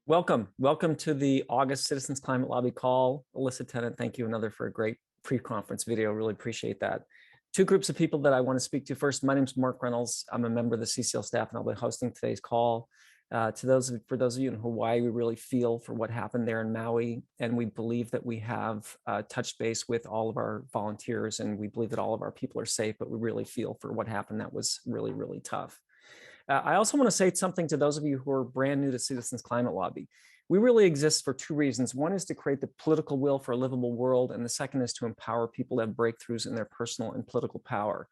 Welcome to the August Citizens Climate Lobby call. Alyssa Tennant, thank you another for a great pre-conference video. Really appreciate that. Two groups of people that I want to speak to. First, my name is Mark Reynolds. I'm a member of the CCL staff and I'll be hosting today's call. For those of you in Hawaii, we really feel for what happened there in Maui, and we believe that we have touched base with all of our volunteers, and we believe that all of our people are safe, but we really feel for what happened. That was really, really tough. I also want to say something to those of you who are brand new to Citizens Climate Lobby. We really exist for two reasons. One is to create the political will for a livable world, and the second is to empower people to have breakthroughs in their personal and political power.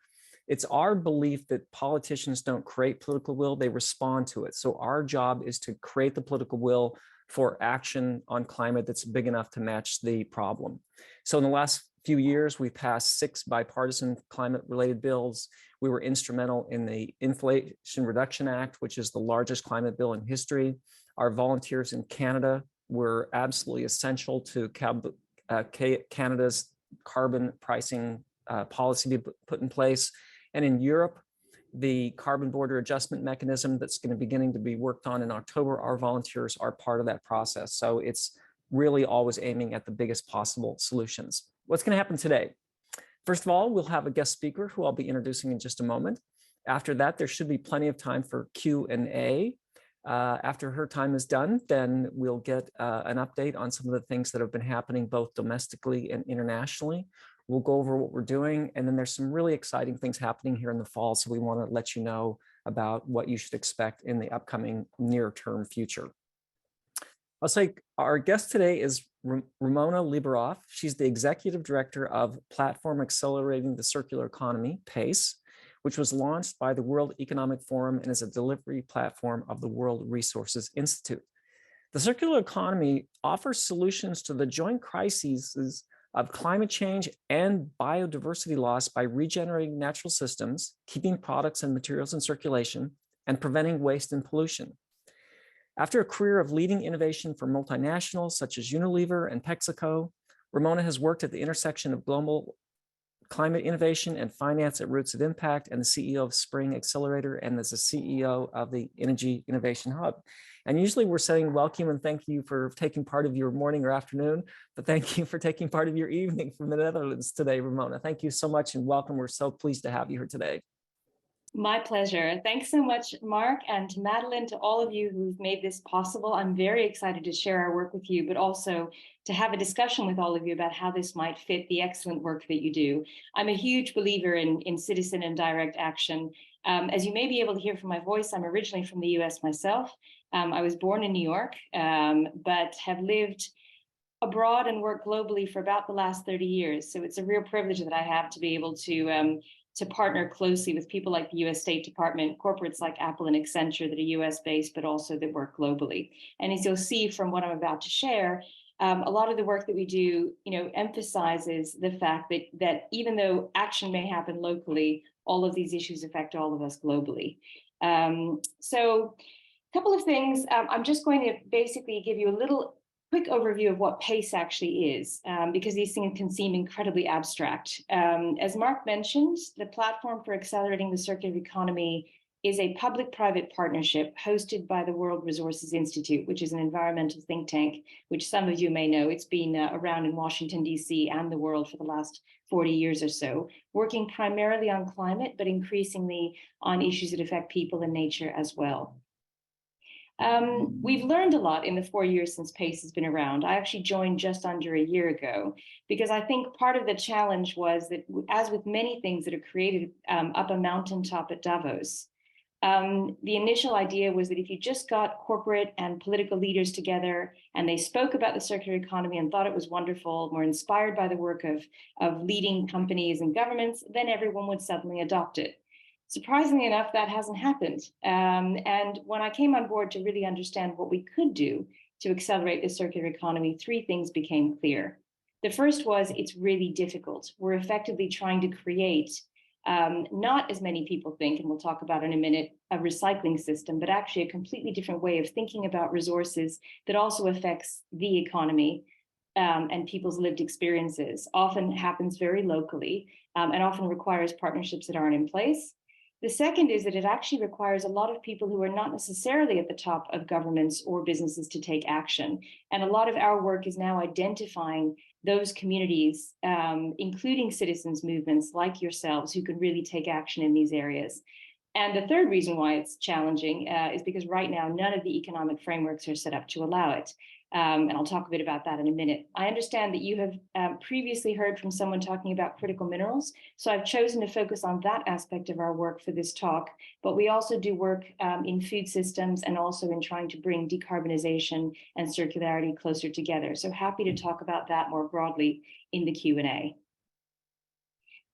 It's our belief that politicians don't create political will, they respond to it. So our job is to create the political will for action on climate that's big enough to match the problem. So in the last few years, we've passed 6 bipartisan climate-related bills. We were instrumental in the Inflation Reduction Act, which is the largest climate bill in history. Our volunteers in Canada were absolutely essential to Canada's carbon pricing policy be put in place. And in Europe, the carbon border adjustment mechanism that's going to be beginning to be worked on in October, our volunteers are part of that process. So it's really always aiming at the biggest possible solutions. What's going to happen today? First of all, we'll have a guest speaker who I'll be introducing in just a moment. After that, there should be plenty of time for Q&A. After her time is done, then we'll get an update on some of the things that have been happening both domestically and internationally. We'll go over what we're doing, and then there's some really exciting things happening here in the fall, so we want to let you know about what you should expect in the upcoming near-term future. I'll say our guest today is Ramona Liberoff. She's the Executive Director of Platform Accelerating the Circular Economy, PACE, which was launched by the World Economic Forum and is a delivery platform of the World Resources Institute. The circular economy offers solutions to the joint crises of climate change and biodiversity loss by regenerating natural systems, keeping products and materials in circulation, and preventing waste and pollution. After a career of leading innovation for multinationals such as Unilever and Pepsico, Ramona has worked at the intersection of global climate innovation and finance at Roots of Impact, and the CEO of SPRING Accelerator, and as the CEO of the Innogy Innovation Hub. And usually we're saying welcome and thank you for taking part of your morning or afternoon, but thank you for taking part of your evening from the Netherlands today, Ramona. Thank you so much and welcome. We're so pleased to have you here today. My pleasure. Thanks so much, Mark, and to Madeline, to all of you who've made this possible. I'm very excited to share our work with you, but also to have a discussion with all of you about how this might fit the excellent work that you do. I'm a huge believer in citizen and direct action. As you may be able to hear from my voice, I'm originally from the US myself. I was born in New York, but have lived abroad and worked globally for about the last 30 years. So it's a real privilege that I have to be able to partner closely with people like the US State Department, corporates like Apple and Accenture that are US based, but also that work globally. And as you'll see from what I'm about to share, a lot of the work that we do, emphasizes the fact that even though action may happen locally, all of these issues affect all of us globally. So a couple of things. I'm just going to basically give you a little quick overview of what PACE actually is, because these things can seem incredibly abstract. As Mark mentioned, the Platform for Accelerating the Circular Economy is a public-private partnership hosted by the World Resources Institute, which is an environmental think tank, which some of you may know. It's been around in Washington, D.C. and the world for the last 40 years or so, working primarily on climate, but increasingly on issues that affect people and nature as well. We've learned a lot in the 4 years since PACE has been around. I actually joined just under a year ago, because I think part of the challenge was that, as with many things that are created up a mountaintop at Davos, the initial idea was that if you just got corporate and political leaders together and they spoke about the circular economy and thought it was wonderful, were inspired by the work of leading companies and governments, then everyone would suddenly adopt it. Surprisingly enough, that hasn't happened. And when I came on board to really understand what we could do to accelerate the circular economy, 3 things became clear. The first was it's really difficult. We're effectively trying to create, not as many people think, and we'll talk about in a minute, a recycling system, but actually a completely different way of thinking about resources that also affects the economy and people's lived experiences. Often happens very locally and often requires partnerships that aren't in place. The second is that it actually requires a lot of people who are not necessarily at the top of governments or businesses to take action. And a lot of our work is now identifying those communities, including citizens movements like yourselves, who can really take action in these areas. And the third reason why it's challenging is because right now, none of the economic frameworks are set up to allow it. And I'll talk a bit about that in a minute. I understand that you have previously heard from someone talking about critical minerals. So I've chosen to focus on that aspect of our work for this talk. But we also do work in food systems and also in trying to bring decarbonization and circularity closer together. So happy to talk about that more broadly in the Q&A.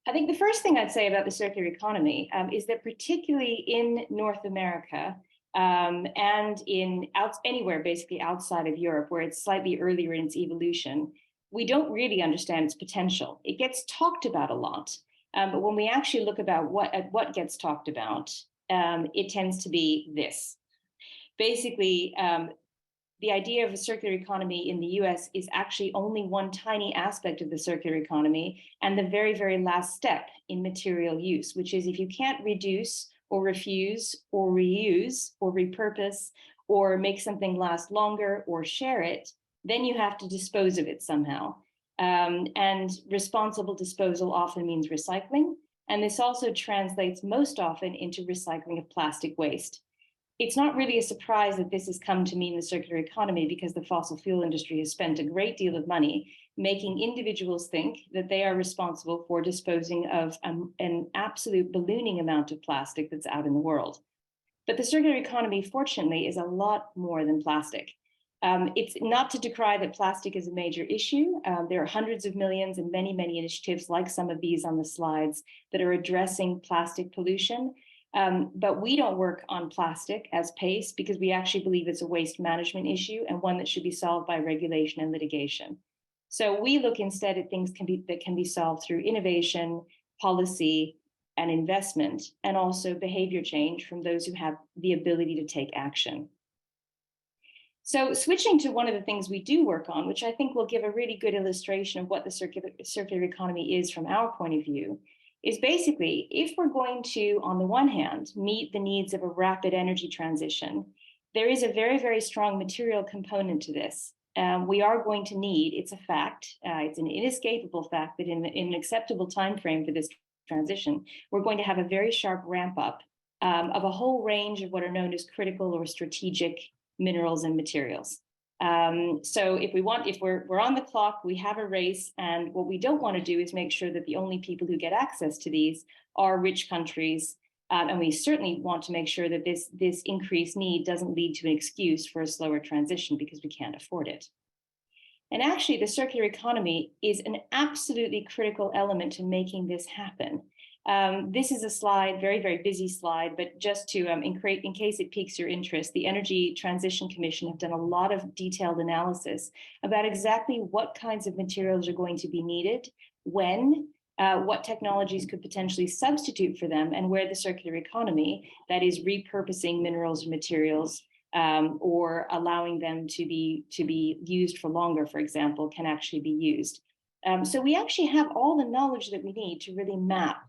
I think the first thing I'd say about the circular economy is that particularly in North America, and anywhere basically outside of Europe, where it's slightly earlier in its evolution, we don't really understand its potential. It gets talked about a lot, but when we actually look about what gets talked about, it tends to be this. Basically, the idea of a circular economy in the US is actually only one tiny aspect of the circular economy and the very, very last step in material use, which is if you can't reduce or refuse or reuse or repurpose or make something last longer or share it, then you have to dispose of it somehow. And responsible disposal often means recycling. And this also translates most often into recycling of plastic waste. It's not really a surprise that this has come to mean the circular economy because the fossil fuel industry has spent a great deal of money making individuals think that they are responsible for disposing of an absolute ballooning amount of plastic that's out in the world. But the circular economy, fortunately, is a lot more than plastic. It's not to decry that plastic is a major issue. There are hundreds of millions and many, many initiatives like some of these on the slides that are addressing plastic pollution. But we don't work on plastic as PACE because we actually believe it's a waste management issue and one that should be solved by regulation and litigation. So we look instead at things that can be solved through innovation, policy, and investment, and also behavior change from those who have the ability to take action. So switching to one of the things we do work on, which I think will give a really good illustration of what the circular economy is from our point of view, is basically, if we're going to, on the one hand, meet the needs of a rapid energy transition, there is a very, very strong material component to this. We are going to need, it's a fact, it's an inescapable fact that in an acceptable time frame for this transition, we're going to have a very sharp ramp up of a whole range of what are known as critical or strategic minerals and materials. So if we're on the clock, we have a race, and what we don't want to do is make sure that the only people who get access to these are rich countries. And we certainly want to make sure that this increased need doesn't lead to an excuse for a slower transition because we can't afford it. And actually, the circular economy is an absolutely critical element to making this happen. This is a slide, very, very busy slide, but just to, in case it piques your interest, the Energy Transition Commission have done a lot of detailed analysis about exactly what kinds of materials are going to be needed, when, what technologies could potentially substitute for them, and where the circular economy, that is repurposing minerals or materials, or allowing them to be used for longer, for example, can actually be used. So we actually have all the knowledge that we need to really map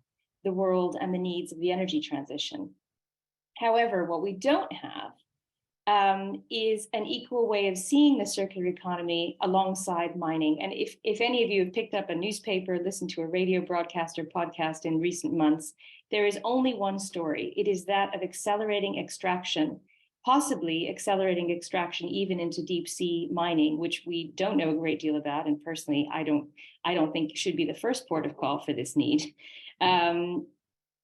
the world and the needs of the energy transition. However, what we don't have is an equal way of seeing the circular economy alongside mining. And if any of you have picked up a newspaper, listened to a radio broadcast or podcast in recent months, there is only one story. It is that of accelerating extraction, possibly accelerating extraction even into deep sea mining, which we don't know a great deal about. And personally, I don't think should be the first port of call for this need.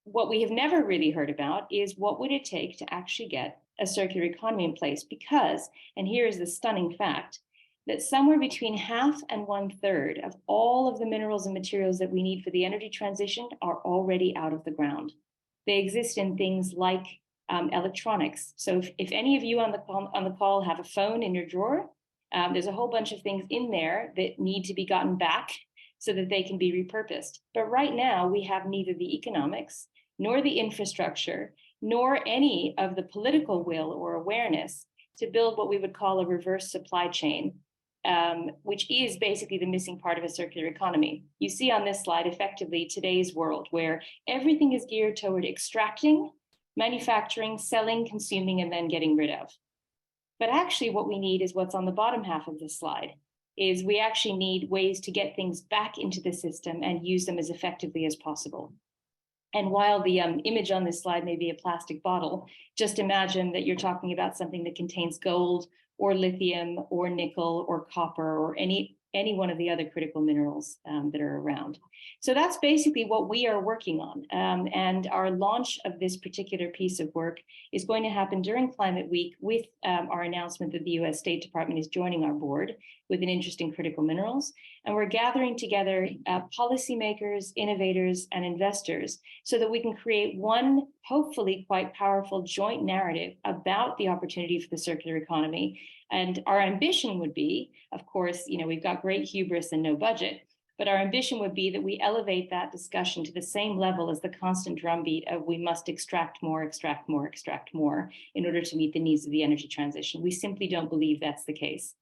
What we have never really heard about is what would it take to actually get a circular economy in place, because, and here is the stunning fact, that somewhere between half and 1/3 of all of the minerals and materials that we need for the energy transition are already out of the ground. They exist in things like electronics. So if any of you on the call have a phone in your drawer, there's a whole bunch of things in there that need to be gotten back so that they can be repurposed. But right now, we have neither the economics, nor the infrastructure, nor any of the political will or awareness to build what we would call a reverse supply chain which is basically the missing part of a circular economy. You see on this slide, effectively, today's world, where everything is geared toward extracting, manufacturing, selling, consuming, and then getting rid of. But actually what we need is what's on the bottom half of this slide, is we actually need ways to get things back into the system and use them as effectively as possible. And while the image on this slide may be a plastic bottle, just imagine that you're talking about something that contains gold or lithium or nickel or copper or any one of the other critical minerals that are around. So that's basically what we are working on. And our launch of this particular piece of work is going to happen during Climate Week with our announcement that the US State Department is joining our board with an interest in critical minerals. And we're gathering together policymakers, innovators, and investors so that we can create one, hopefully quite powerful joint narrative about the opportunity for the circular economy. And our ambition would be, of course, we've got great hubris and no budget, but our ambition would be that we elevate that discussion to the same level as the constant drumbeat of we must extract more, extract more, extract more in order to meet the needs of the energy transition. We simply don't believe that's the case.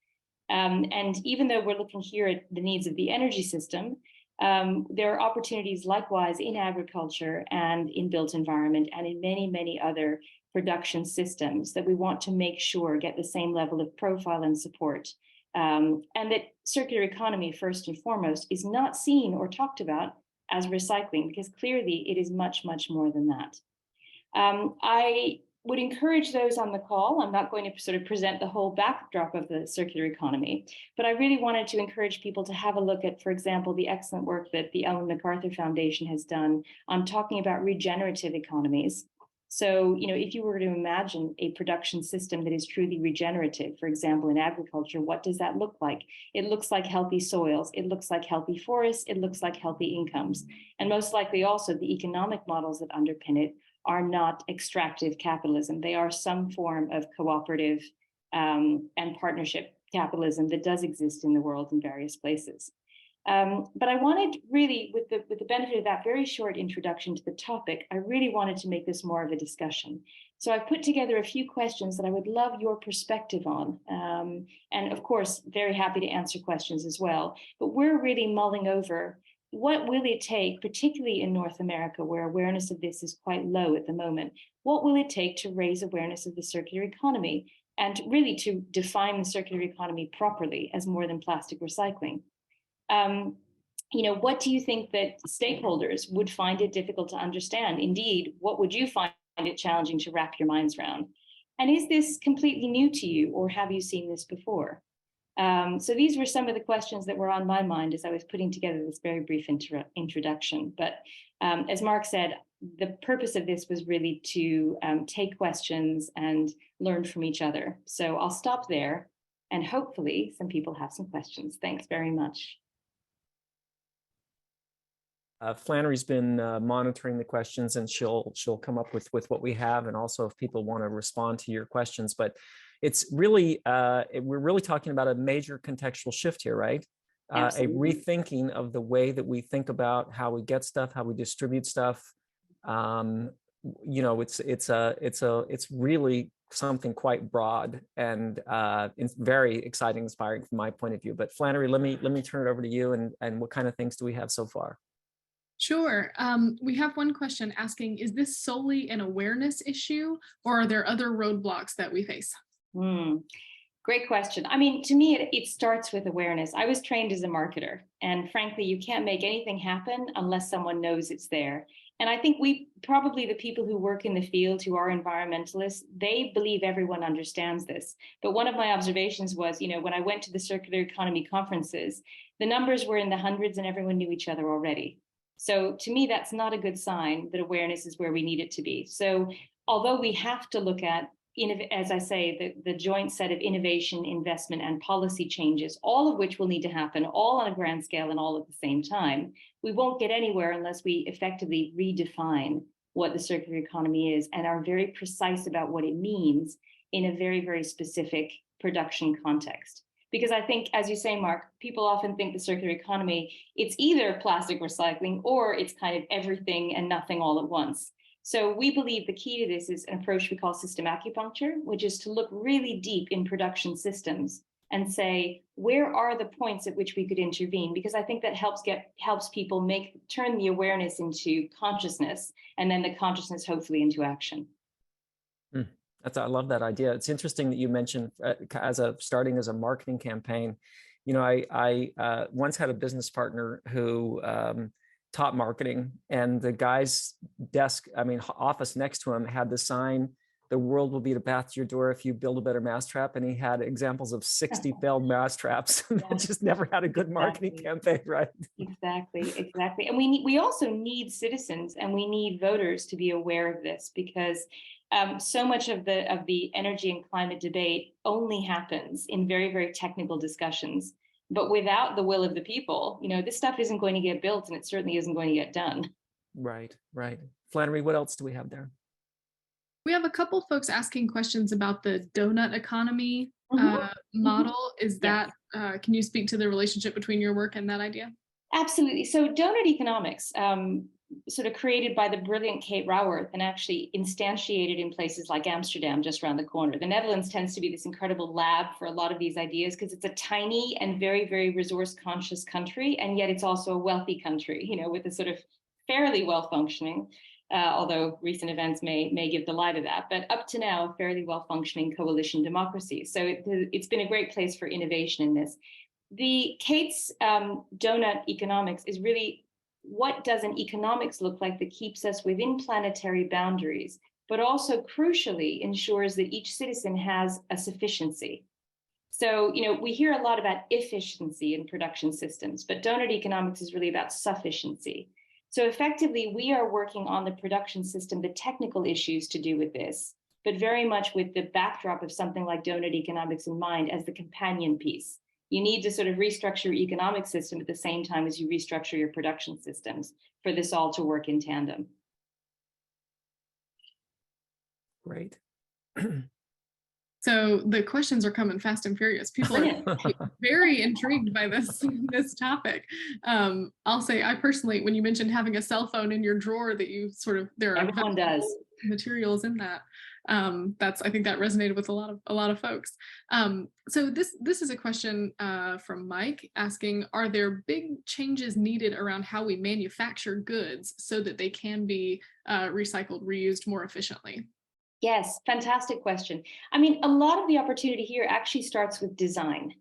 And even though we're looking here at the needs of the energy system, there are opportunities likewise in agriculture and in built environment and in many, many other production systems that we want to make sure get the same level of profile and support. And that circular economy, first and foremost, is not seen or talked about as recycling, because clearly it is much, much more than that. I would encourage those on the call. I'm not going to sort of present the whole backdrop of the circular economy, but I really wanted to encourage people to have a look at, for example, the excellent work that the Ellen MacArthur Foundation has done on talking about regenerative economies. So, if you were to imagine a production system that is truly regenerative, for example, in agriculture, what does that look like? It looks like healthy soils. It looks like healthy forests. It looks like healthy incomes. And most likely also the economic models that underpin it are not extractive capitalism. They are some form of cooperative and partnership capitalism that does exist in the world in various places. But I wanted really, with the benefit of that very short introduction to the topic, I really wanted to make this more of a discussion. So I've put together a few questions that I would love your perspective on. And of course, very happy to answer questions as well. But we're really mulling over what will it take, particularly in North America, where awareness of this is quite low at the moment, what will it take to raise awareness of the circular economy and really to define the circular economy properly as more than plastic recycling? What do you think that stakeholders would find it difficult to understand? Indeed, what would you find it challenging to wrap your minds around? And is this completely new to you, or have you seen this before? So these were some of the questions that were on my mind as I was putting together this very brief introduction. But as Mark said, the purpose of this was really to take questions and learn from each other. So I'll stop there, and hopefully some people have some questions. Thanks very much. Flannery's been monitoring the questions, and she'll come up with what we have, and also if people want to respond to your questions. But it's really we're really talking about a major contextual shift here, right? A rethinking of the way that we think about how we get stuff, how we distribute stuff. It's really something quite broad and it's very exciting, inspiring from my point of view. But Flannery, let me turn it over to you, and what kind of things do we have so far? Sure. We have one question asking, is this solely an awareness issue, or are there other roadblocks that we face? Great question. I mean, to me, it starts with awareness. I was trained as a marketer, and frankly, you can't make anything happen unless someone knows it's there. And I think the people who work in the field who are environmentalists, they believe everyone understands this. But one of my observations was, when I went to the circular economy conferences, the numbers were in the hundreds and everyone knew each other already. So to me, that's not a good sign that awareness is where we need it to be. So although we have to look at, as I say, the joint set of innovation, investment, and policy changes, all of which will need to happen, all on a grand scale and all at the same time, we won't get anywhere unless we effectively redefine what the circular economy is and are very precise about what it means in a very, very specific production context. Because I think, as you say, Mark, people often think the circular economy, it's either plastic recycling or it's kind of everything and nothing all at once. So we believe the key to this is an approach we call system acupuncture, which is to look really deep in production systems and say, where are the points at which we could intervene? Because I think that helps people turn the awareness into consciousness, and then the consciousness hopefully into action. I love that idea. It's interesting that you mentioned starting as a marketing campaign. You know, I once had a business partner who taught marketing, and the guy's office next to him had the sign, "The world will be a path to your door if you build a better mousetrap." And he had examples of 60 failed mousetraps that just never had a good marketing campaign, right? Exactly. And we also need citizens, and we need voters to be aware of this, because so much of the energy and climate debate only happens in very, very technical discussions. But without the will of the people, you know, this stuff isn't going to get built, and it certainly isn't going to get done. Right. Flannery, what else do we have there? We have a couple folks asking questions about the donut economy model. Is that, can you speak to the relationship between your work and that idea? Absolutely. So donut economics, sort of created by the brilliant Kate Raworth and actually instantiated in places like Amsterdam, just around the corner. The Netherlands tends to be this incredible lab for a lot of these ideas, because it's a tiny and very, very resource conscious country. And yet it's also a wealthy country, you know, with a sort of fairly well functioning, although recent events may give the lie to that, but up to now, a fairly well functioning coalition democracy. So it's been a great place for innovation in this. The Kate's donut economics is really, what does an economics look like that keeps us within planetary boundaries, but also crucially ensures that each citizen has a sufficiency. So, you know, we hear a lot about efficiency in production systems, but donut economics is really about sufficiency. So effectively, we are working on the production system, the technical issues to do with this, but very much with the backdrop of something like donut economics in mind as the companion piece. You need to sort of restructure your economic system at the same time as you restructure your production systems for this all to work in tandem. Great. So the questions are coming fast and furious. People are very intrigued by this topic. I'll say, I personally, when you mentioned having a cell phone in your drawer that you sort of, there are everyone does materials in that. I think that resonated with a lot of folks. So this is a question from Mike asking, are there big changes needed around how we manufacture goods so that they can be recycled, reused more efficiently? Yes, fantastic question. I mean, a lot of the opportunity here actually starts with design.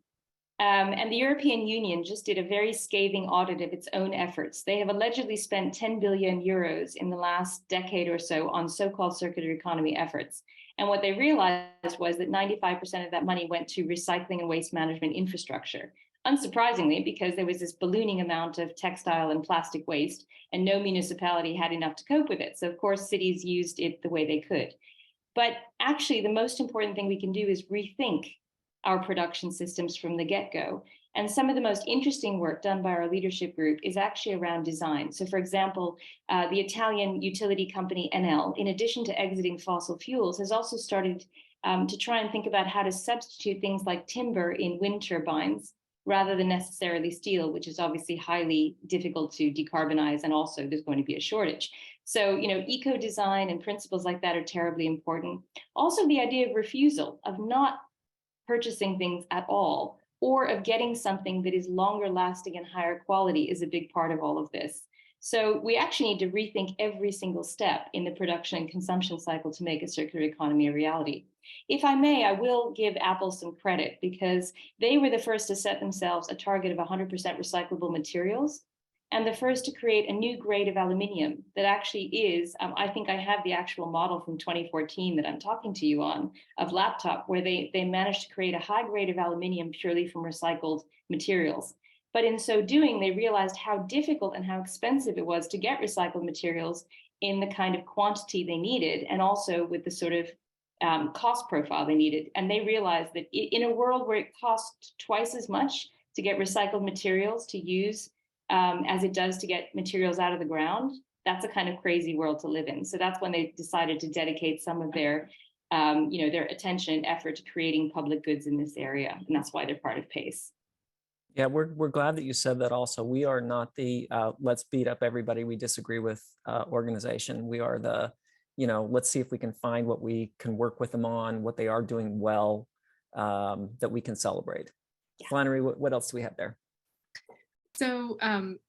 And the European Union just did a very scathing audit of its own efforts. They have allegedly spent 10 billion euros in the last decade or so on so-called circular economy efforts. And what they realized was that 95% of that money went to recycling and waste management infrastructure. Unsurprisingly, because there was this ballooning amount of textile and plastic waste, and no municipality had enough to cope with it. So of course, cities used it the way they could. But actually, the most important thing we can do is rethink our production systems from the get-go. And some of the most interesting work done by our leadership group is actually around design. So for example, the Italian utility company Enel, in addition to exiting fossil fuels, has also started to try and think about how to substitute things like timber in wind turbines rather than necessarily steel, which is obviously highly difficult to decarbonize, and also there's going to be a shortage. So, you know, eco-design and principles like that are terribly important. Also, the idea of refusal, of not purchasing things at all, or of getting something that is longer lasting and higher quality, is a big part of all of this. So we actually need to rethink every single step in the production and consumption cycle to make a circular economy a reality. If I may, I will give Apple some credit, because they were the first to set themselves a target of 100% recyclable materials, and the first to create a new grade of aluminium that actually is, I think I have the actual model from 2014 that I'm talking to you on, of laptop, where they managed to create a high grade of aluminium purely from recycled materials. But in so doing, they realized how difficult and how expensive it was to get recycled materials in the kind of quantity they needed, and also with the sort of cost profile they needed. And they realized that in a world where it costs twice as much to get recycled materials to use as it does to get materials out of the ground, that's a kind of crazy world to live in. So that's when they decided to dedicate some of their, their attention and effort to creating public goods in this area. And that's why they're part of PACE. Yeah, we're glad that you said that also. We are not the let's beat up everybody we disagree with organization. We are the, let's see if we can find what we can work with them on, what they are doing well, that we can celebrate. Yeah. Flannery, what else do we have there? So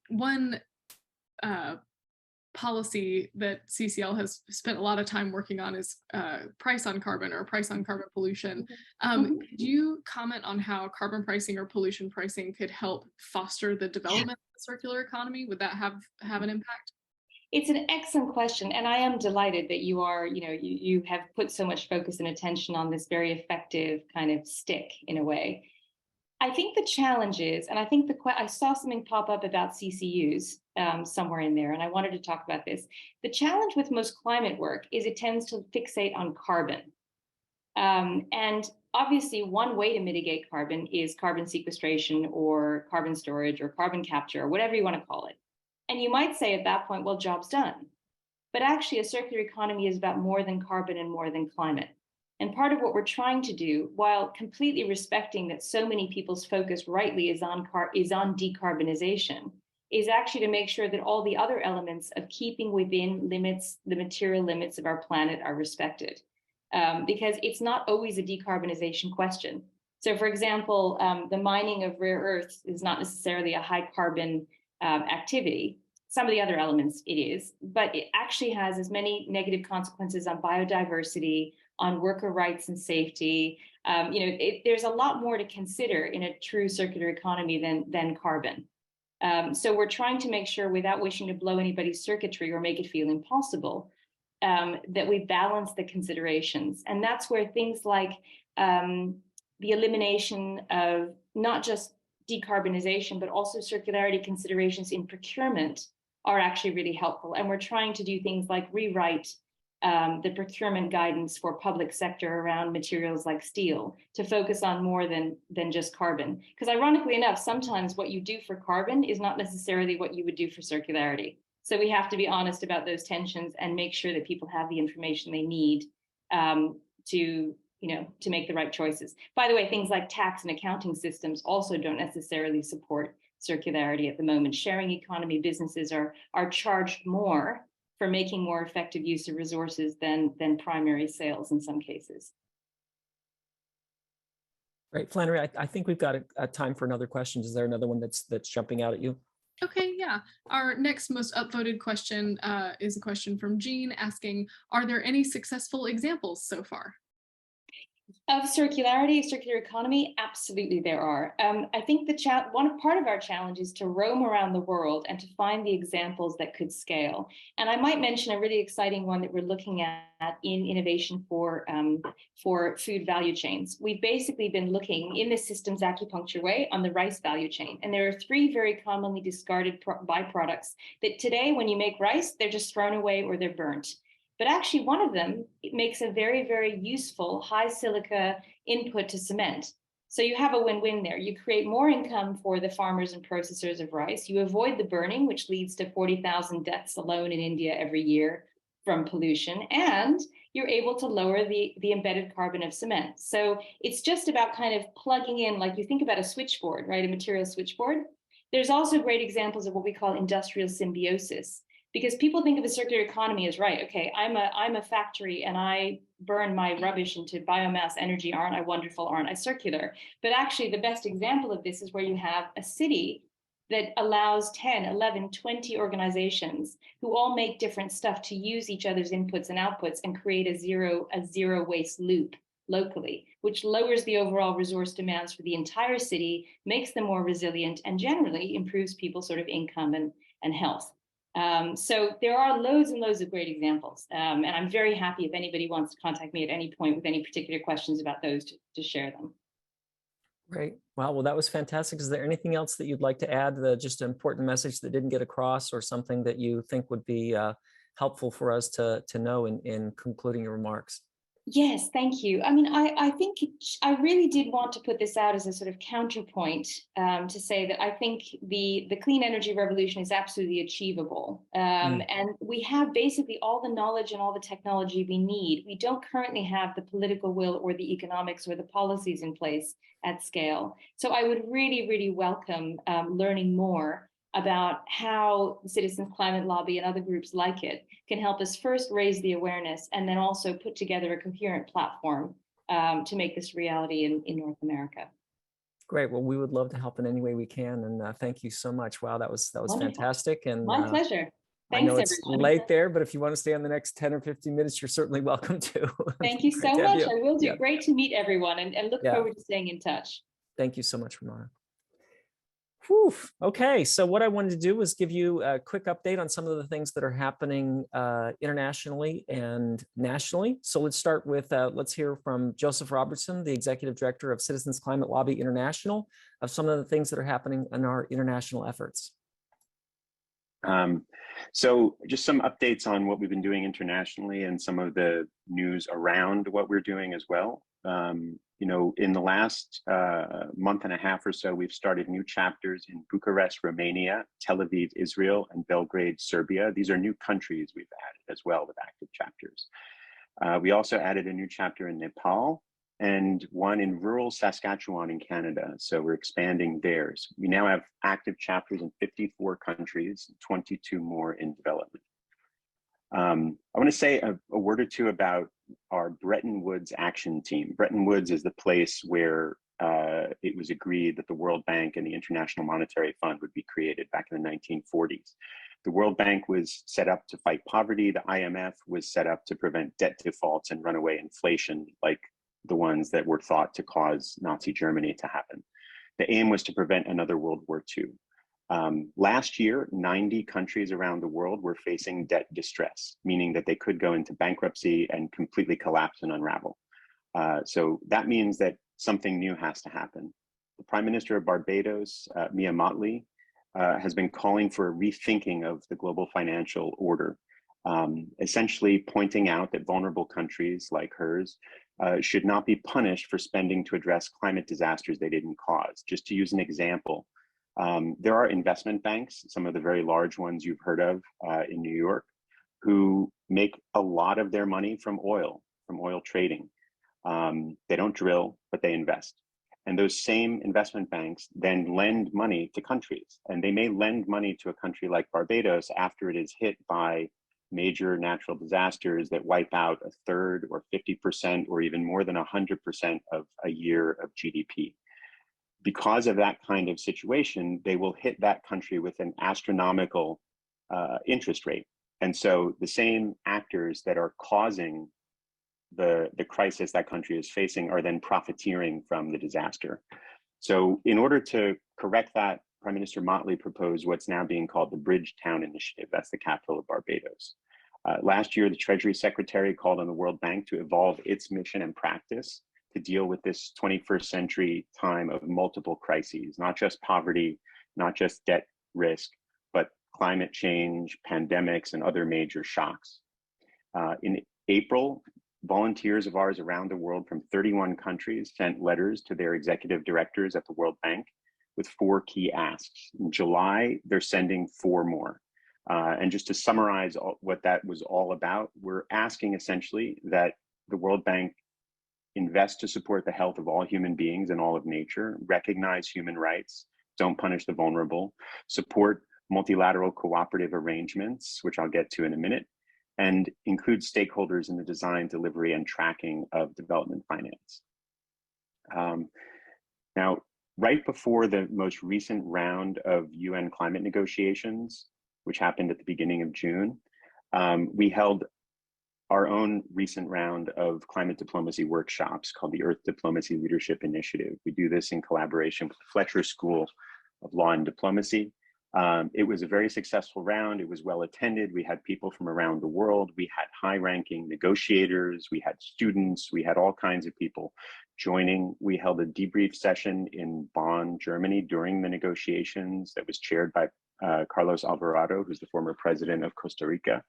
one policy that CCL has spent a lot of time working on is price on carbon, or price on carbon pollution. Could you comment on how carbon pricing or pollution pricing could help foster the development of the circular economy? Would that have an impact? It's an excellent question, and I am delighted that you have put so much focus and attention on this very effective kind of stick in a way. I think the challenge is, and I think I saw something pop up about CCUs somewhere in there, and I wanted to talk about this. The challenge with most climate work is it tends to fixate on carbon. And obviously, one way to mitigate carbon is carbon sequestration or carbon storage or carbon capture or whatever you want to call it. And you might say at that point, well, job's done. But actually, a circular economy is about more than carbon and more than climate. And part of what we're trying to do, while completely respecting that so many people's focus rightly is on decarbonization, is actually to make sure that all the other elements of keeping within limits, the material limits of our planet, are respected. Because it's not always a decarbonization question. So for example, the mining of rare earths is not necessarily a high carbon activity. Some of the other elements it is, but it actually has as many negative consequences on biodiversity, on worker rights and safety. There's a lot more to consider in a true circular economy than carbon. So we're trying to make sure, without wishing to blow anybody's circuitry or make it feel impossible, that we balance the considerations. And that's where things like the elimination of not just decarbonization, but also circularity considerations in procurement are actually really helpful. And we're trying to do things like rewrite the procurement guidance for public sector around materials like steel to focus on more than just carbon. Because ironically enough, sometimes what you do for carbon is not necessarily what you would do for circularity. So we have to be honest about those tensions and make sure that people have the information they need to make the right choices. By the way, things like tax and accounting systems also don't necessarily support circularity at the moment. Sharing economy businesses are charged more for making more effective use of resources than primary sales in some cases. Great, Flannery, I think we've got a time for another question. Is there another one that's jumping out at you? Okay, yeah. Our next most upvoted question is a question from Jean asking, are there any successful examples so far? Of circularity, circular economy, absolutely there are. I think part of our challenge is to roam around the world and to find the examples that could scale. And I might mention a really exciting one that we're looking at in innovation for food value chains. We've basically been looking in the systems acupuncture way on the rice value chain. And there are 3 very commonly discarded byproducts that today, when you make rice, they're just thrown away or they're burnt. But actually, one of them, it makes a very, very useful high silica input to cement. So you have a win-win there. You create more income for the farmers and processors of rice. You avoid the burning, which leads to 40,000 deaths alone in India every year from pollution. And you're able to lower the embedded carbon of cement. So it's just about kind of plugging in, like you think about a switchboard, right? A material switchboard. There's also great examples of what we call industrial symbiosis. Because people think of a circular economy as, right, okay, I'm a factory and I burn my rubbish into biomass energy. Aren't I wonderful? Aren't I circular? But actually, the best example of this is where you have a city that allows 10, 11, 20 organizations who all make different stuff to use each other's inputs and outputs and create a zero waste loop locally, which lowers the overall resource demands for the entire city, makes them more resilient, and generally improves people's sort of income and health. So there are loads and loads of great examples. And I'm very happy if anybody wants to contact me at any point with any particular questions about those to share them. Great. Wow. Well, that was fantastic. Is there anything else that you'd like to add? Just an important message that didn't get across, or something that you think would be helpful for us to know in concluding your remarks? Yes, thank you. I mean, I think I really did want to put this out as a sort of counterpoint to say that I think the clean energy revolution is absolutely achievable. And we have basically all the knowledge and all the technology we need. We don't currently have the political will or the economics or the policies in place at scale. So I would really, really welcome learning more about how the Citizens Climate Lobby and other groups like it can help us first raise the awareness and then also put together a coherent platform to make this reality in North America. Great. Well, we would love to help in any way we can. And thank you so much. Wow, that was Wonderful. fantastic. And my pleasure. I Thanks, know it's everyone. late there, but if you want to stay on the next 10 or 15 minutes, you're certainly welcome to. Thank you so much. I will do. Great to meet everyone, and look forward to staying in touch. Thank you so much, Ramona. Whew. Okay, so what I wanted to do was give you a quick update on some of the things that are happening internationally and nationally. So let's start with, let's hear from Joseph Robertson, the Executive Director of Citizens Climate Lobby International, of some of the things that are happening in our international efforts. So just some updates on what we've been doing internationally and some of the news around what we're doing as well. You know, in the last month and a half or so, we've started new chapters in Bucharest, Romania, Tel Aviv, Israel, and Belgrade, Serbia. These are new countries we've added as well with active chapters. We also added a new chapter in Nepal and one in rural Saskatchewan in Canada. So we're expanding theirs. We now have active chapters in 54 countries, 22 more in development. I want to say a word or two about our Bretton Woods action team. Bretton Woods is the place where it was agreed that the World Bank and the International Monetary Fund would be created back in the 1940s. The World Bank was set up to fight poverty. The IMF was set up to prevent debt defaults and runaway inflation, like the ones that were thought to cause Nazi Germany to happen. The aim was to prevent another World War II. Last year, 90 countries around the world were facing debt distress, meaning that they could go into bankruptcy and completely collapse and unravel. So that means that something new has to happen. The Prime Minister of Barbados, Mia Mottley, has been calling for a rethinking of the global financial order, essentially pointing out that vulnerable countries like hers should not be punished for spending to address climate disasters they didn't cause. Just to use an example, there are investment banks, some of the very large ones you've heard of in New York, who make a lot of their money from oil trading. They don't drill, but they invest. And those same investment banks then lend money to countries. And they may lend money to a country like Barbados after it is hit by major natural disasters that wipe out a third or 50% or even more than 100% of a year of GDP. Because of that kind of situation, they will hit that country with an astronomical interest rate. And so the same actors that are causing the crisis that country is facing are then profiteering from the disaster. So in order to correct that, Prime Minister Mottley proposed what's now being called the Bridgetown Initiative. That's the capital of Barbados. Last year, the Treasury Secretary called on the World Bank to evolve its mission and practice to deal with this 21st century time of multiple crises, not just poverty, not just debt risk, but climate change, pandemics, and other major shocks. In April, volunteers of ours around the world from 31 countries sent letters to their executive directors at the World Bank with 4 key asks. In July, they're sending 4 more. And just to summarize what that was all about, we're asking essentially that the World Bank invest to support the health of all human beings and all of nature, recognize human rights, don't punish the vulnerable, support multilateral cooperative arrangements, which I'll get to in a minute, and include stakeholders in the design, delivery, and tracking of development finance. Now, right before the most recent round of UN climate negotiations, which happened at the beginning of June, we held our own recent round of climate diplomacy workshops called the Earth Diplomacy Leadership Initiative. We do this in collaboration with the Fletcher School of Law and Diplomacy. It was a very successful round. It was well attended. We had people from around the world. We had high-ranking negotiators. We had students. We had all kinds of people joining. We held a debrief session in Bonn, Germany during the negotiations that was chaired by Carlos Alvarado, who's the former president of Costa Rica.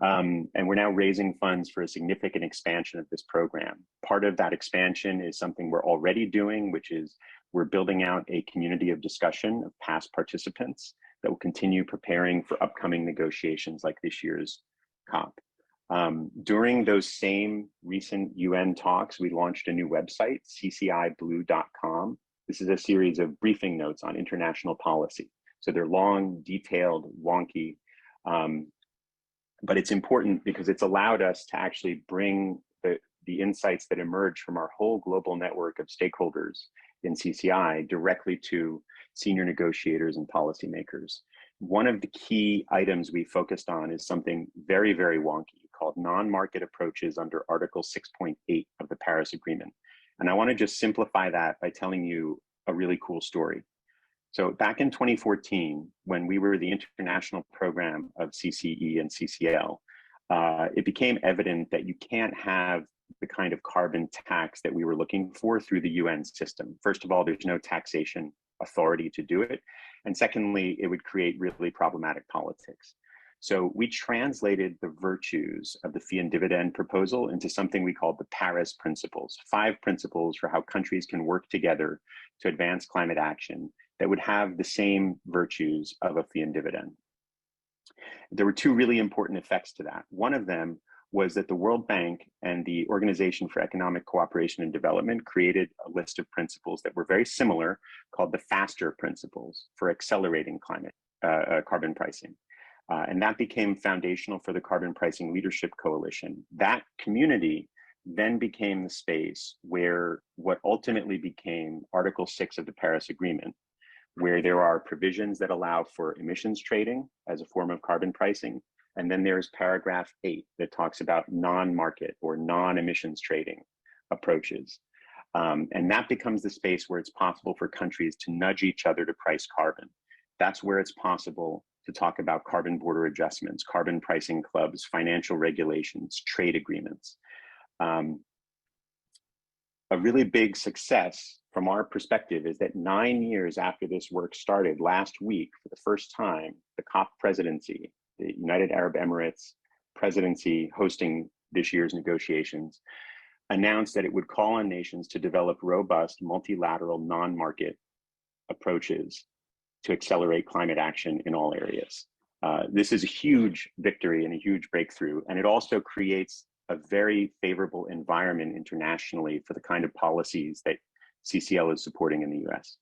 And we're now raising funds for a significant expansion of this program. Part of that expansion is something we're already doing, which is we're building out a community of discussion of past participants that will continue preparing for upcoming negotiations like this year's COP. During those same recent UN talks, we launched a new website, cciblue.com. This is a series of briefing notes on international policy. So they're long, detailed, wonky, but it's important because it's allowed us to actually bring the insights that emerged from our whole global network of stakeholders in CCI directly to senior negotiators and policymakers. One of the key items we focused on is something very, very wonky called non-market approaches under Article 6.8 of the Paris Agreement. And I want to just simplify that by telling you a really cool story. So back in 2014, when we were the international program of CCE and CCL, it became evident that you can't have the kind of carbon tax that we were looking for through the UN system. First of all, there's no taxation authority to do it. And secondly, it would create really problematic politics. So we translated the virtues of the fee and dividend proposal into something we called the Paris Principles, 5 principles for how countries can work together to advance climate action that would have the same virtues of a fee and dividend. There were 2 really important effects to that. One of them was that the World Bank and the Organization for Economic Cooperation and Development created a list of principles that were very similar, called the FASTER principles for accelerating carbon pricing. And that became foundational for the Carbon Pricing Leadership Coalition. That community then became the space where what ultimately became Article 6 of the Paris Agreement, where there are provisions that allow for emissions trading as a form of carbon pricing. And then there's paragraph 8 that talks about non-market or non-emissions trading approaches. And that becomes the space where it's possible for countries to nudge each other to price carbon. That's where it's possible to talk about carbon border adjustments, carbon pricing clubs, financial regulations, trade agreements. A really big success from our perspective is that 9 years after this work started, last week, for the first time, the COP presidency, the United Arab Emirates presidency hosting this year's negotiations, announced that it would call on nations to develop robust multilateral non-market approaches to accelerate climate action in all areas. This is a huge victory and a huge breakthrough, and it also creates a very favorable environment internationally for the kind of policies that CCL is supporting in the US.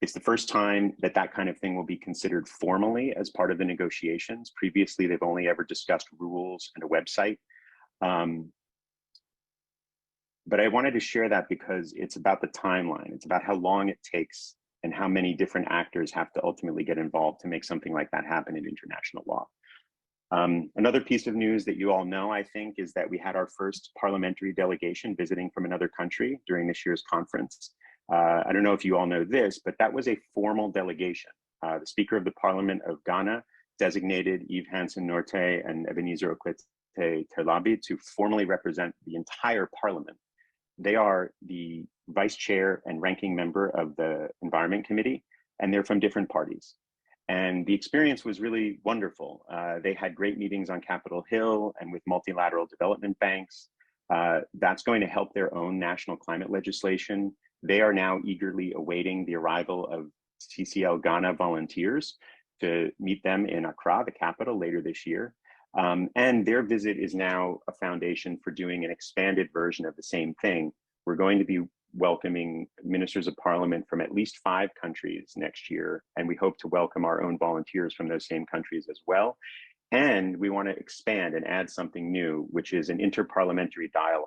It's the first time that that kind of thing will be considered formally as part of the negotiations. Previously, they've only ever discussed rules and a website. But I wanted to share that because it's about the timeline. It's about how long it takes and how many different actors have to ultimately get involved to make something like that happen in international law. Another piece of news that you all know, I think, is that we had our first parliamentary delegation visiting from another country during this year's conference. I don't know if you all know this, but that was a formal delegation. The Speaker of the Parliament of Ghana designated Yves Hansen Norte and Ebenezer Okwete Terlabi to formally represent the entire Parliament. They are the vice chair and ranking member of the Environment Committee, and they're from different parties. And the experience was really wonderful. They had great meetings on Capitol Hill and with multilateral development banks. That's going to help their own national climate legislation. They are now eagerly awaiting the arrival of CCL Ghana volunteers to meet them in Accra, the capital, later this year. And their visit is now a foundation for doing an expanded version of the same thing. We're going to be welcoming ministers of parliament from at least 5 countries next year, and we hope to welcome our own volunteers from those same countries as well. And we want to expand and add something new, which is an interparliamentary dialogue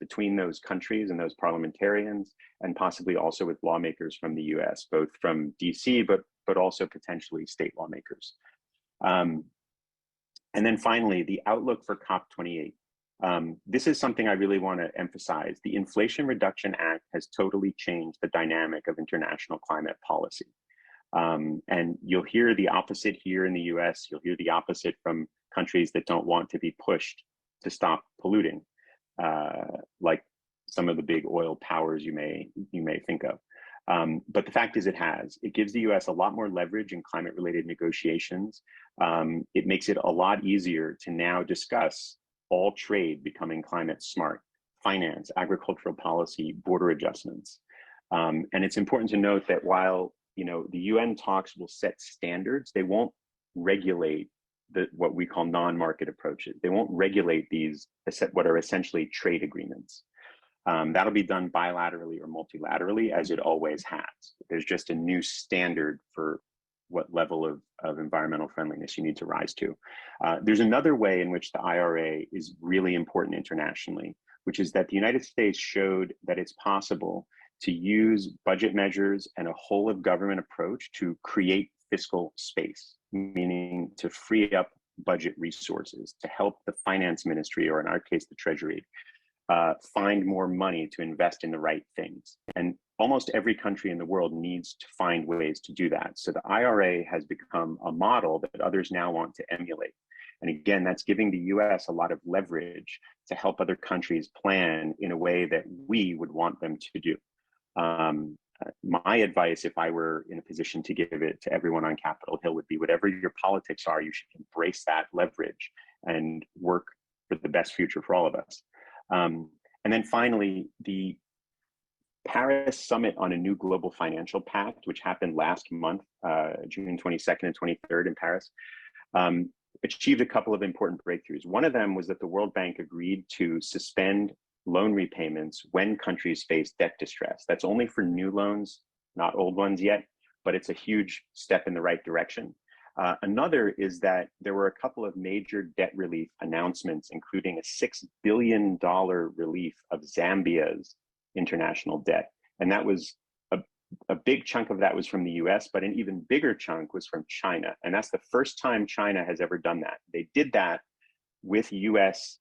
between those countries and those parliamentarians, and possibly also with lawmakers from the US, both from DC, but also potentially state lawmakers. And then finally, the outlook for COP28. This is something I really want to emphasize. The Inflation Reduction Act has totally changed the dynamic of international climate policy. And you'll hear the opposite here in the US. You'll hear the opposite from countries that don't want to be pushed to stop polluting, like some of the big oil powers you may think of. But the fact is it gives the US a lot more leverage in climate related negotiations. It makes it a lot easier to now discuss all trade becoming climate smart, finance, agricultural policy, border adjustments. And it's important to note that while the UN talks will set standards, they won't regulate what we call non-market approaches. They won't regulate these, what are essentially trade agreements. That'll be done bilaterally or multilaterally, as it always has. There's just a new standard for what level of environmental friendliness you need to rise to. There's another way in which the IRA is really important internationally, which is that the United States showed that it's possible to use budget measures and a whole of government approach to create fiscal space, meaning to free up budget resources to help the finance ministry, or in our case, the Treasury, find more money to invest in the right things. And almost every country in the world needs to find ways to do that. So the IRA has become a model that others now want to emulate. And again, that's giving the US a lot of leverage to help other countries plan in a way that we would want them to do. My advice, if I were in a position to give it to everyone on Capitol Hill, would be whatever your politics are, you should embrace that leverage and work for the best future for all of us. And then finally, the Paris Summit on a new global financial pact, which happened last month, June 22nd and 23rd in Paris, achieved a couple of important breakthroughs. One of them was that the World Bank agreed to suspend loan repayments when countries face debt distress. That's only for new loans, not old ones yet, but it's a huge step in the right direction. Another is that there were a couple of major debt relief announcements, including a $6 billion relief of Zambia's international debt. And that was a big chunk of that was from the US, but an even bigger chunk was from China. And that's the first time China has ever done that. They did that with US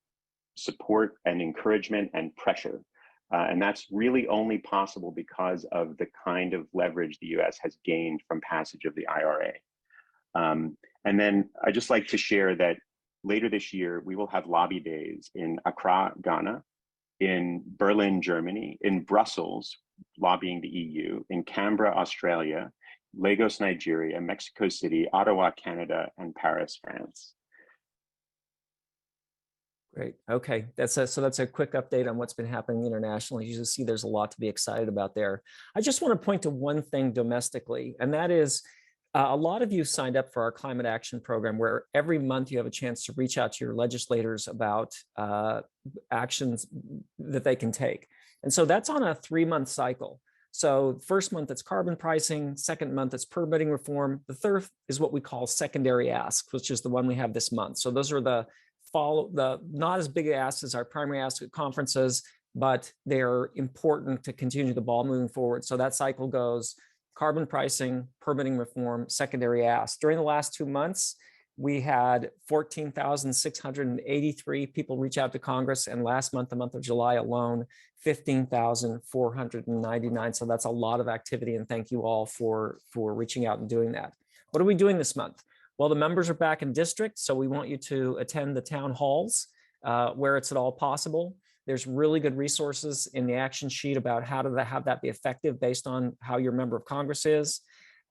support and encouragement and pressure. And that's really only possible because of the kind of leverage the US has gained from passage of the IRA. And then I'd just like to share that later this year, we will have lobby days in Accra, Ghana, in Berlin, Germany, in Brussels, lobbying the EU, in Canberra, Australia, Lagos, Nigeria, Mexico City, Ottawa, Canada, and Paris, France. Great. Okay, so that's a quick update on what's been happening internationally. You just see there's a lot to be excited about there. I just want to point to one thing domestically, and that is a lot of you signed up for our climate action program, where every month you have a chance to reach out to your legislators about actions that they can take. And so that's on a 3-month cycle. So first month it's carbon pricing, second month it's permitting reform. The third is what we call secondary asks, which is the one we have this month. So those are the not as big asks as our primary asks at conferences, but they're important to continue the ball moving forward. So that cycle goes carbon pricing, permitting reform, secondary asks. During the last 2 months, we had 14,683 people reach out to Congress, and last month, the month of July alone, 15,499. So that's a lot of activity, and thank you all for reaching out and doing that. What are we doing this month? Well, the members are back in district, so we want you to attend the town halls where it's at all possible. There's really good resources in the action sheet about how to have that be effective based on how your member of Congress is.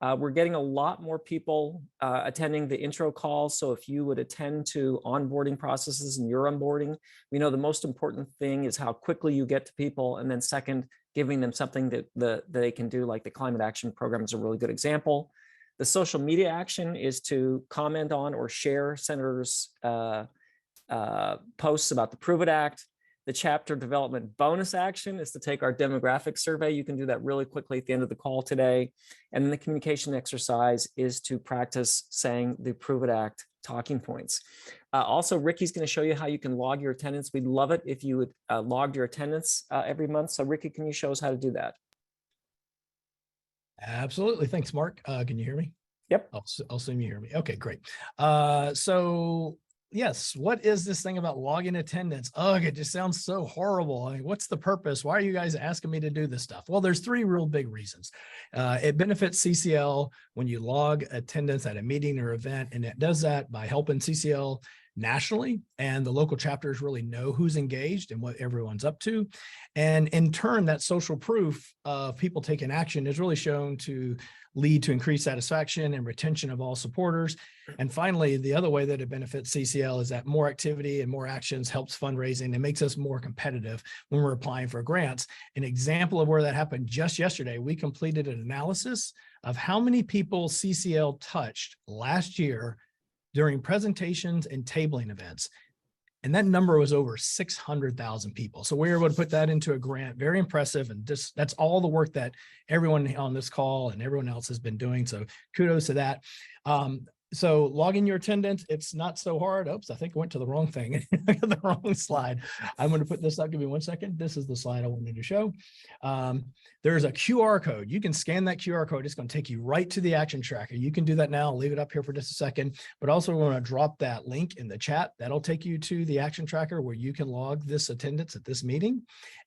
We're getting a lot more people attending the intro calls. So if you would attend to onboarding processes and your onboarding, we know the most important thing is how quickly you get to people. And then second, giving them something that they can do, like the climate action program is a really good example. The social media action is to comment on or share senators' posts about the Prove It Act. The chapter development bonus action is to take our demographic survey. You can do that really quickly at the end of the call today. And then the communication exercise is to practice saying the Prove It Act talking points. Also, Ricky's going to show you how you can log your attendance. We'd love it if you would log your attendance every month. So Ricky, can you show us how to do that? Absolutely. Thanks, Mark. Can you hear me? Yep. I'll assume you hear me. Okay, great. So yes, what is this thing about logging attendance? Ugh, it just sounds so horrible. I mean, what's the purpose? Why are you guys asking me to do this stuff? Well, there's 3 real big reasons. It benefits CCL when you log attendance at a meeting or event, and it does that by helping CCL nationally, and the local chapters really know who's engaged and what everyone's up to. And in turn, that social proof of people taking action is really shown to lead to increased satisfaction and retention of all supporters. And finally, the other way that it benefits CCL is that more activity and more actions helps fundraising and makes us more competitive when we're applying for grants. An example of where that happened just yesterday, we completed an analysis of how many people CCL touched last year during presentations and tabling events. And that number was over 600,000 people. So we were able to put that into a grant. Very impressive. And just that's all the work that everyone on this call and everyone else has been doing. So kudos to that. So log in your attendance. It's not so hard. Oops, I think I went to the wrong thing. The wrong slide. I'm going to put this up. Give me 1 second. This is the slide I wanted to show. There's a QR code. You can scan that QR code. It's going to take you right to the action tracker. You can do that now. I'll leave it up here for just a second, but also we want to drop that link in the chat. That'll take you to the action tracker where you can log this attendance at this meeting.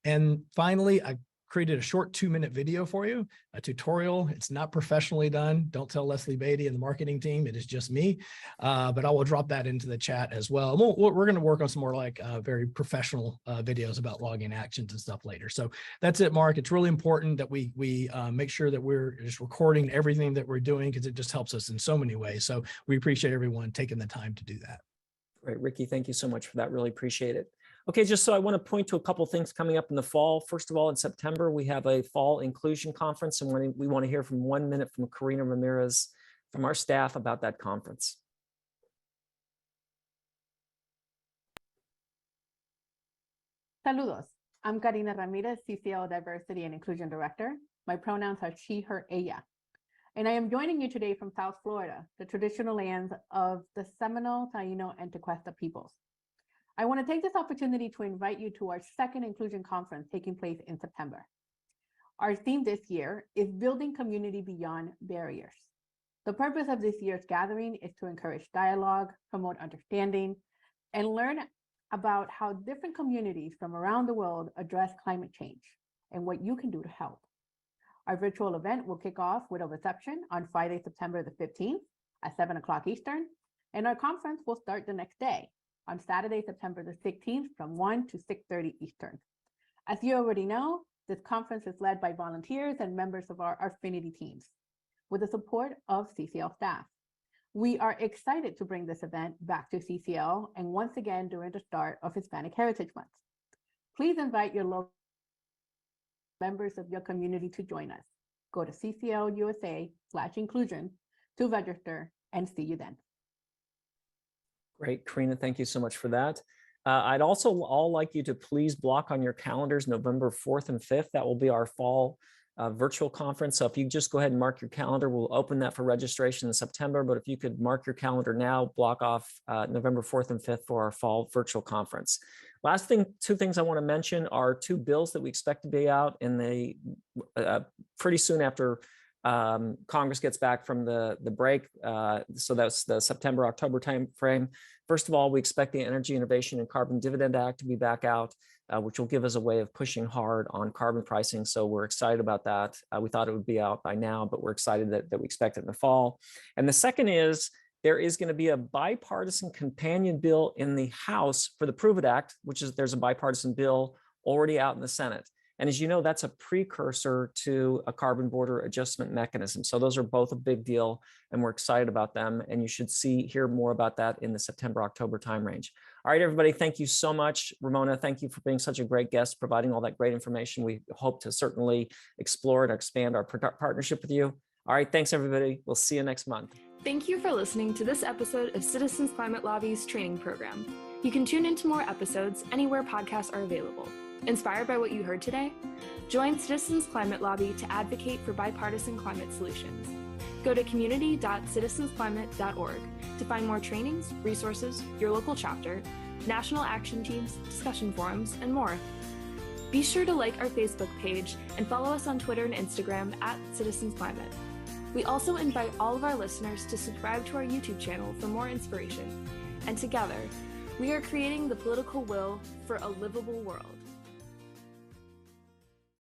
And finally, I created a short 2-minute video for you, a tutorial. It's not professionally done. Don't tell Leslie Beatty and the marketing team. It is just me, but I will drop that into the chat as well. And we're going to work on some more like very professional videos about login actions and stuff later. So that's it, Mark. It's really important that we make sure that we're just recording everything that we're doing because it just helps us in so many ways. So we appreciate everyone taking the time to do that. Great, Ricky. Thank you so much for that. Really appreciate it. Okay, just so I want to point to a couple of things coming up in the fall. First of all, in September, we have a fall inclusion conference, and we want to hear from 1 minute from Karina Ramirez from our staff about that conference. Saludos. I'm Karina Ramirez, CCO Diversity and Inclusion Director. My pronouns are she, her, ella. And I am joining you today from South Florida, the traditional lands of the Seminole, Taino, and Tequesta peoples. I want to take this opportunity to invite you to our second inclusion conference taking place in September. Our theme this year is building community beyond barriers. The purpose of this year's gathering is to encourage dialogue, promote understanding, and learn about how different communities from around the world address climate change and what you can do to help. Our virtual event will kick off with a reception on Friday, September the 15th at 7 o'clock Eastern, and our conference will start the next day on Saturday, September the 16th from 1 to 6:30 Eastern. As you already know, this conference is led by volunteers and members of our affinity teams with the support of CCL staff. We are excited to bring this event back to CCL and once again during the start of Hispanic Heritage Month. Please invite your local members of your community to join us. Go to cclusa/inclusion to register and see you then. Great, Karina, thank you so much for that. I'd also all like you to please block on your calendars November 4th and 5th. That will be our fall virtual conference. So if you just go ahead and mark your calendar, we'll open that for registration in September. But if you could mark your calendar now, block off November 4th and 5th for our fall virtual conference. Last thing, 2 things I want to mention are 2 bills that we expect to be out in the pretty soon after Congress gets back from the break. So that's the September, October timeframe. First of all, we expect the Energy Innovation and Carbon Dividend Act to be back out, which will give us a way of pushing hard on carbon pricing. So we're excited about that. We thought it would be out by now, but we're excited that we expect it in the fall. And the second is there is going to be a bipartisan companion bill in the House for the Prove It Act, which is there's a bipartisan bill already out in the Senate. And as you know, that's a precursor to a carbon border adjustment mechanism. So those are both a big deal, and we're excited about them. And you should hear more about that in the September, October time range. All right, everybody, thank you so much. Ramona, thank you for being such a great guest, providing all that great information. We hope to certainly explore and expand our partnership with you. All right, thanks, everybody. We'll see you next month. Thank you for listening to this episode of Citizens Climate Lobby's training program. You can tune into more episodes anywhere podcasts are available. Inspired by what you heard today? Join Citizens Climate Lobby to advocate for bipartisan climate solutions. Go to community.citizensclimate.org to find more trainings, resources, your local chapter, national action teams, discussion forums, and more. Be sure to like our Facebook page and follow us on Twitter and Instagram @CitizensClimate. We also invite all of our listeners to subscribe to our YouTube channel for more inspiration. And together, we are creating the political will for a livable world.